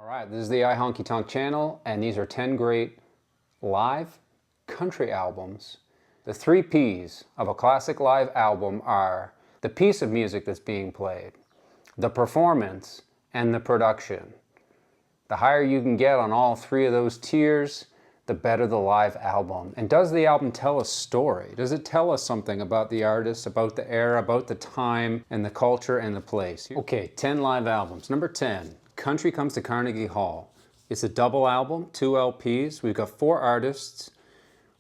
All right, this is the iHonky Tonk channel, and these are 10 great live country albums. The 3 P's of a classic live album are the piece of music that's being played, the performance, and the production. The higher you can get on all 3 of those tiers, the better the live album. And does the album tell a story? Does it tell us something about the artist, about the era, about the time, and the culture, and the place? Okay, 10 live albums. Number 10, Country Comes to Carnegie Hall. It's a double album, 2 LPs. We've got 4 artists: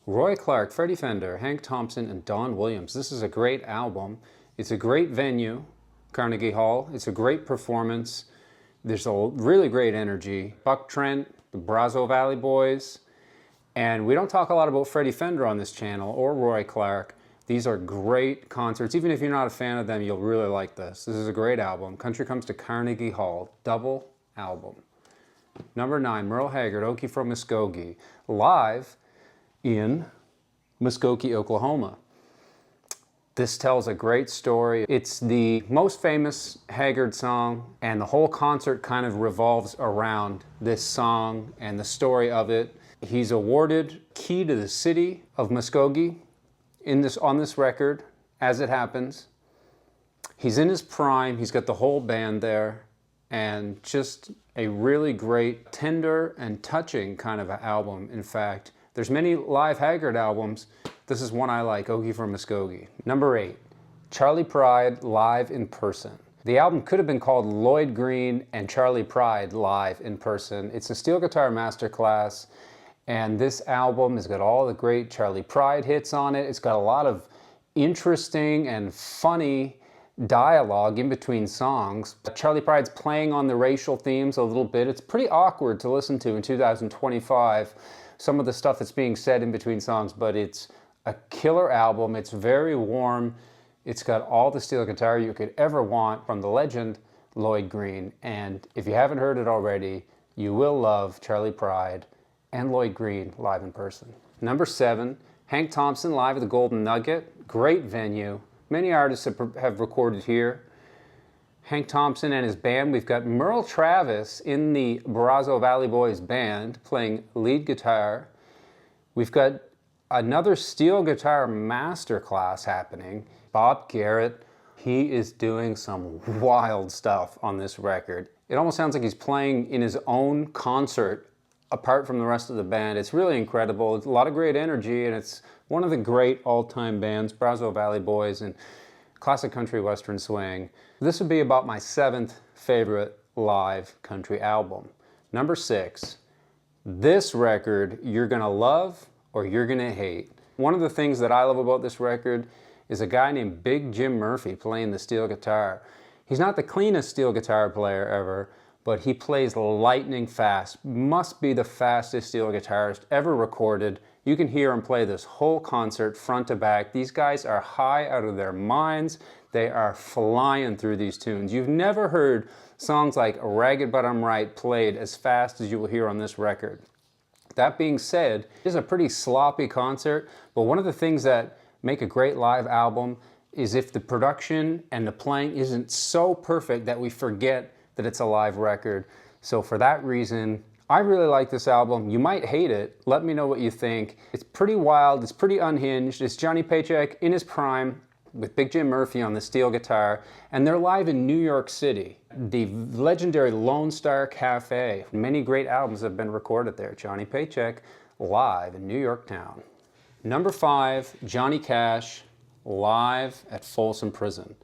Roy Clark, Freddie Fender, Hank Thompson, and Don Williams. This is a great album. It's a great venue, Carnegie Hall. It's a great performance. There's a really great energy. Buck Trent, the Brazos Valley Boys. And we don't talk a lot about Freddie Fender on this channel, or Roy Clark. These are great concerts. Even if you're not a fan of them, you'll really like this. This is a great album. Country Comes to Carnegie Hall, double album. Number 9, Merle Haggard, Okie from Muskogee, live in Muskogee, Oklahoma. This tells a great story. It's the most famous Haggard song, and the whole concert kind of revolves around this song and the story of it. He's awarded Key to the City of Muskogee on this record, as it happens. He's in his prime, he's got the whole band there, and just a really great, tender and touching kind of an album. In fact, there's many live Haggard albums. This is one I like, Okie from Muskogee. Number 8, Charley Pride, live in person. The album could have been called Lloyd Green and Charley Pride live in person. It's a steel guitar masterclass. And this album has got all the great Charley Pride hits on it. It's got a lot of interesting and funny dialogue in between songs. Charley Pride's playing on the racial themes a little bit. It's pretty awkward to listen to in 2025, some of the stuff that's being said in between songs, but it's a killer album. It's very warm. It's got all the steel guitar you could ever want from the legend Lloyd Green. And if you haven't heard it already, you will love Charley Pride and Lloyd Green live in person. Number 7, Hank Thompson live at the Golden Nugget. Great venue. Many artists have recorded here. Hank Thompson and his band. We've got Merle Travis in the Brazos Valley Boys band playing lead guitar. We've got another steel guitar masterclass happening. Bob Garrett, he is doing some wild stuff on this record. It almost sounds like he's playing in his own concert apart from the rest of the band. It's really incredible. It's a lot of great energy, and it's one of the great all-time bands, Brazos Valley Boys and classic country western swing. This would be about my 7th favorite live country album. Number 6, this record you're gonna love or you're gonna hate. One of the things that I love about this record is a guy named Big Jim Murphy playing the steel guitar. He's not the cleanest steel guitar player ever, but he plays lightning fast. Must be the fastest steel guitarist ever recorded. You can hear him play this whole concert front to back. These guys are high out of their minds. They are flying through these tunes. You've never heard songs like Ragged But I'm Right played as fast as you will hear on this record. That being said, it's a pretty sloppy concert, but one of the things that make a great live album is if the production and the playing isn't so perfect that we forget that it's a live record. So for that reason, I really like this album. You might hate it. Let me know what you think. It's pretty wild. It's pretty unhinged. It's Johnny Paycheck in his prime with Big Jim Murphy on the steel guitar, and they're live in New York City, the legendary Lone Star Cafe. Many great albums have been recorded there. Johnny Paycheck live in New York town. Number 5, Johnny Cash live at Folsom Prison.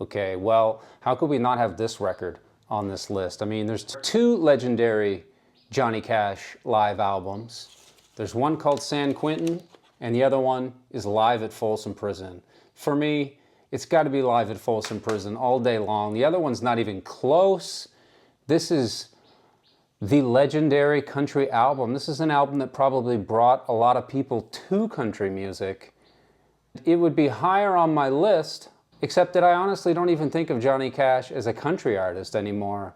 Okay, well, how could we not have this record on this list? I mean, there's 2 legendary Johnny Cash live albums. There's one called San Quentin, and the other one is live at Folsom Prison. For me, it's got to be live at Folsom Prison all day long. The other one's not even close. This is the legendary country album. This is an album that probably brought a lot of people to country music. It would be higher on my list, except that I honestly don't even think of Johnny Cash as a country artist anymore.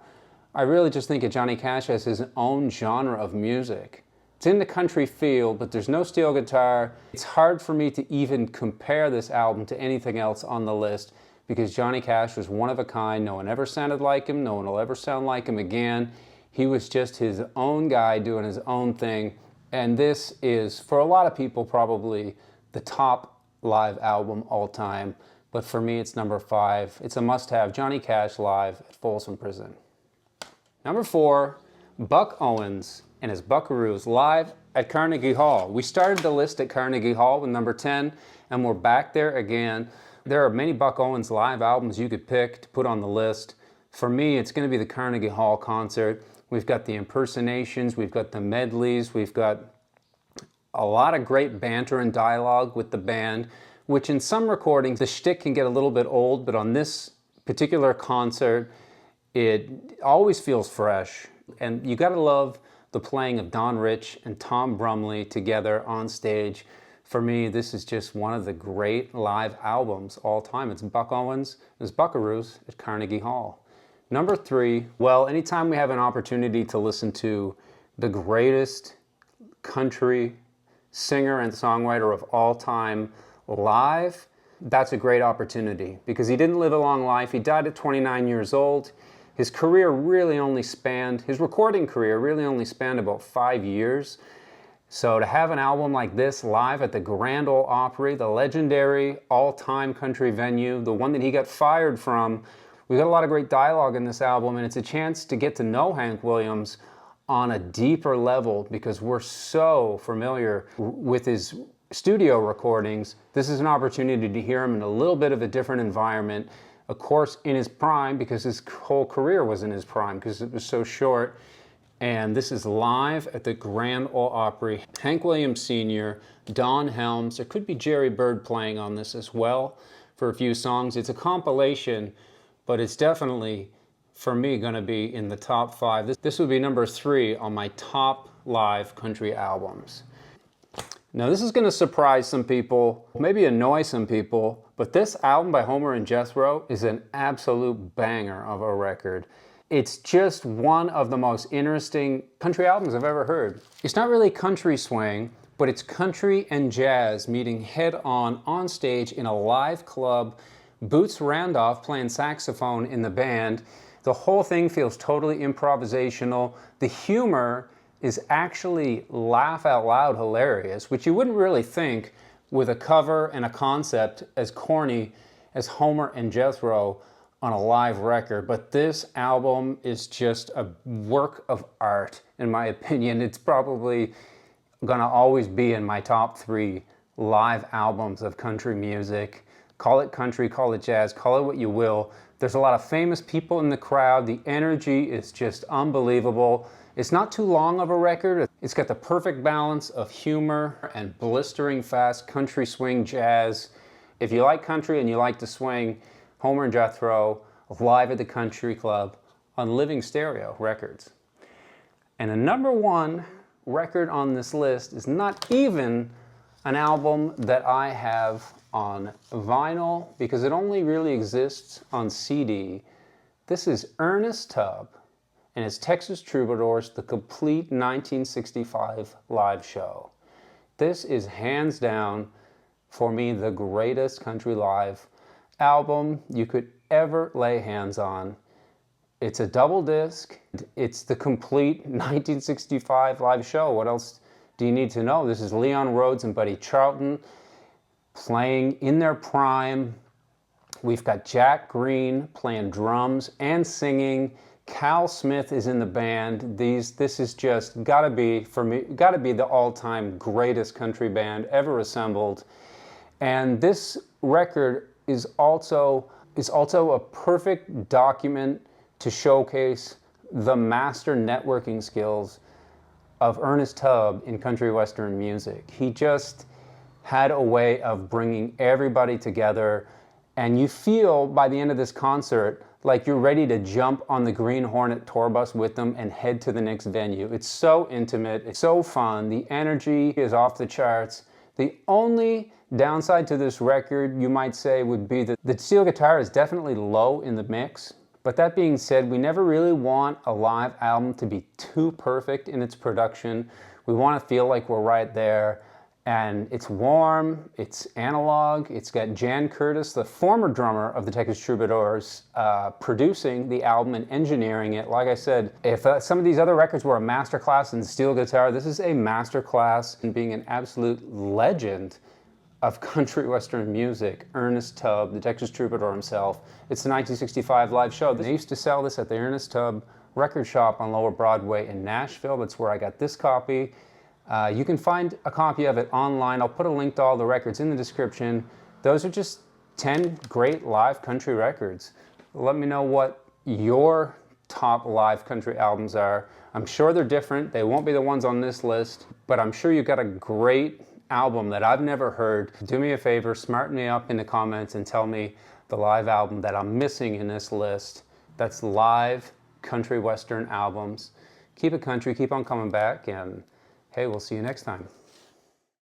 I really just think of Johnny Cash as his own genre of music. It's in the country field, but there's no steel guitar. It's hard for me to even compare this album to anything else on the list because Johnny Cash was one of a kind. No one ever sounded like him. No one will ever sound like him again. He was just his own guy doing his own thing. And this is, for a lot of people, probably the top live album all time. But for me, it's number 5. It's a must-have. Johnny Cash live at Folsom Prison. Number 4, Buck Owens and his Buckaroos live at Carnegie Hall. We started the list at Carnegie Hall with number 10, and we're back there again. There are many Buck Owens live albums you could pick to put on the list. For me, it's going to be the Carnegie Hall concert. We've got the impersonations, we've got the medleys, we've got a lot of great banter and dialogue with the band, which in some recordings, the shtick can get a little bit old, but on this particular concert, it always feels fresh. And you gotta love the playing of Don Rich and Tom Brumley together on stage. For me, this is just one of the great live albums all time. It's Buck Owens and his Buckaroos at Carnegie Hall. Number 3, well, anytime we have an opportunity to listen to the greatest country singer and songwriter of all time live, that's a great opportunity because he didn't live a long life. He died at 29 years old. His career really only spanned, his recording career really only spanned about 5 years. So to have an album like this live at the Grand Ole Opry, the legendary all-time country venue, the one that he got fired from, we got a lot of great dialogue in this album, and it's a chance to get to know Hank Williams on a deeper level because we're so familiar with his studio recordings. This is an opportunity to hear him in a little bit of a different environment. Of course, in his prime, because his whole career was in his prime because it was so short. And this is live at the Grand Ole Opry. Hank Williams Sr., Don Helms, there could be Jerry Byrd playing on this as well for a few songs. It's a compilation, but it's definitely, for me, going to be in the top 5. This would be number 3 on my top live country albums. Now this is going to surprise some people, maybe annoy some people, but this album by Homer and Jethro is an absolute banger of a record. It's just one of the most interesting country albums I've ever heard. It's not really country swing, but it's country and jazz meeting head-on on stage in a live club. Boots Randolph playing saxophone in the band. The whole thing feels totally improvisational. The humor is actually laugh out loud hilarious, which you wouldn't really think with a cover and a concept as corny as Homer and Jethro on a live record. But this album is just a work of art, in my opinion. It's probably gonna always be in my top 3 live albums of country music. Call it country, call it jazz, call it what you will. There's a lot of famous people in the crowd. The energy is just unbelievable. It's not too long of a record. It's got the perfect balance of humor and blistering fast country swing jazz. If you like country and you like to swing, Homer and Jethro live at the Country Club on Living Stereo Records. And a number 1 record on this list is not even an album that I have on vinyl because it only really exists on CD. This is Ernest Tubb and his Texas Troubadours, the complete 1965 live show. This is hands down, for me, the greatest country live album you could ever lay hands on. It's a double disc. It's the complete 1965 live show. What else do you need to know? This is Leon Rhodes and Buddy Charlton playing in their prime. We've got Jack Green playing drums and singing. Cal Smith is in the band. This is just gotta be, for me, gotta be the all-time greatest country band ever assembled. And this record is also a perfect document to showcase the master networking skills of Ernest Tubb in country western music. He just had a way of bringing everybody together, and you feel by the end of this concert like you're ready to jump on the Green Hornet tour bus with them and head to the next venue. It's so intimate, it's so fun, the energy is off the charts. The only downside to this record, you might say, would be that the steel guitar is definitely low in the mix. But that being said, we never really want a live album to be too perfect in its production. We want to feel like we're right there. And it's warm, it's analog, it's got Jan Curtis, the former drummer of the Texas Troubadours, producing the album and engineering it. Like I said, if some of these other records were a masterclass in steel guitar, this is a masterclass in being an absolute legend of country western music. Ernest Tubb, the Texas Troubadour himself. It's the 1965 live show. They used to sell this at the Ernest Tubb record shop on Lower Broadway in Nashville. That's where I got this copy. You can find a copy of it online. I'll put a link to all the records in the description. Those are just 10 great live country records. Let me know what your top live country albums are. I'm sure they're different. They won't be the ones on this list, but I'm sure you've got a great album that I've never heard. Do me a favor, smarten me up in the comments and tell me the live album that I'm missing in this list. That's live country western albums. Keep it country, keep on coming back, and hey, we'll see you next time.